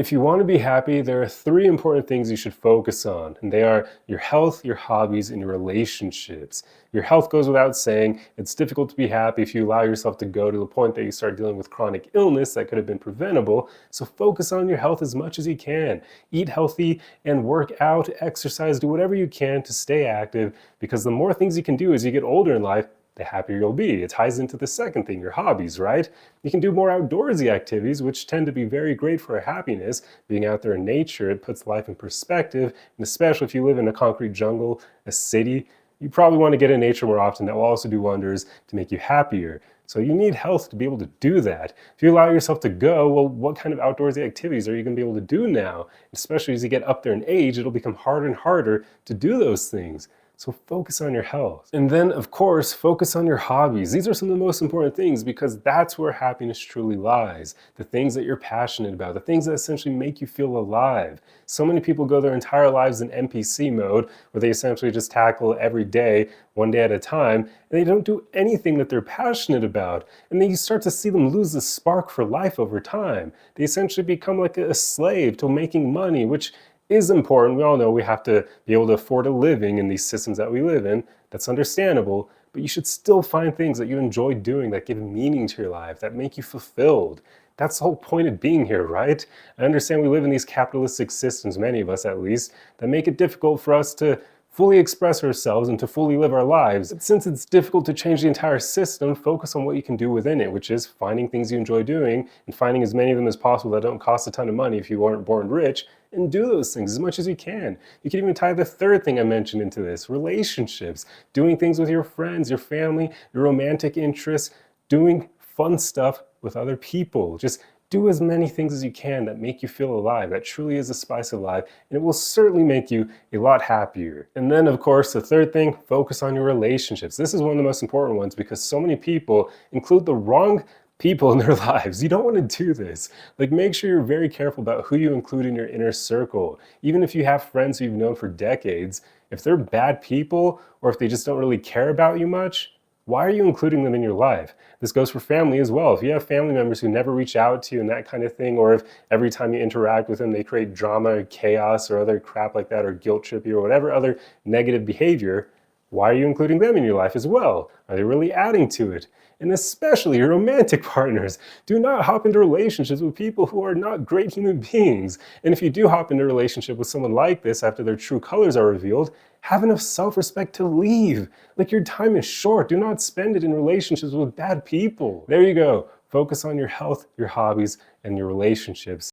If you want to be happy, there are three important things you should focus on, and they are your health, your hobbies, and your relationships. Your health goes without saying. It's difficult to be happy if you allow yourself to go to the point that you start dealing with chronic illness that could have been preventable. So focus on your health as much as you can. Eat healthy and work out, exercise, do whatever you can to stay active, because the more things you can do as you get older in life, the happier you'll be. It ties into the second thing, your hobbies, right? You can do more outdoorsy activities, which tend to be very great for our happiness. Being out there in nature, it puts life in perspective, and especially if you live in a concrete jungle, a city, you probably want to get in nature more often. That will also do wonders to make you happier. So you need health to be able to do that. If you allow yourself to go, well, what kind of outdoorsy activities are you going to be able to do now? Especially as you get up there in age, it'll become harder and harder to do those things. So focus on your health. And then, of course, focus on your hobbies. These are some of the most important things because that's where happiness truly lies. The things that you're passionate about, the things that essentially make you feel alive. So many people go their entire lives in NPC mode, where they essentially just tackle every day, one day at a time, and they don't do anything that they're passionate about. And then you start to see them lose the spark for life over time. They essentially become like a slave to making money, which is important. We all know we have to be able to afford a living in these systems that we live in. That's understandable, but you should still find things that you enjoy doing that give meaning to your life, that make you fulfilled. That's the whole point of being here, right? I understand we live in these capitalistic systems, many of us at least, that make it difficult for us to fully express ourselves and to fully live our lives. But since it's difficult to change the entire system, focus on what you can do within it, which is finding things you enjoy doing and finding as many of them as possible that don't cost a ton of money if you weren't born rich, and do those things as much as you can. You can even tie the third thing I mentioned into this, relationships, doing things with your friends, your family, your romantic interests, doing fun stuff with other people. Just do as many things as you can that make you feel alive. That truly is the spice of life, and it will certainly make you a lot happier. And then, of course, the third thing, focus on your relationships. This is one of the most important ones because so many people include the wrong people in their lives. You don't want to do this. Like, make sure you're very careful about who you include in your inner circle. Even if you have friends who you've known for decades, if they're bad people or if they just don't really care about you much, why are you including them in your life? This goes for family as well. If you have family members who never reach out to you and that kind of thing, or if every time you interact with them they create drama or chaos or other crap like that, or guilt trip you or whatever other negative behavior, why are you including them in your life as well? Are they really adding to it? And especially your romantic partners. Do not hop into relationships with people who are not great human beings. And if you do hop into a relationship with someone like this after their true colors are revealed, have enough self-respect to leave. Like, your time is short. Do not spend it in relationships with bad people. There you go. Focus on your health, your hobbies, and your relationships.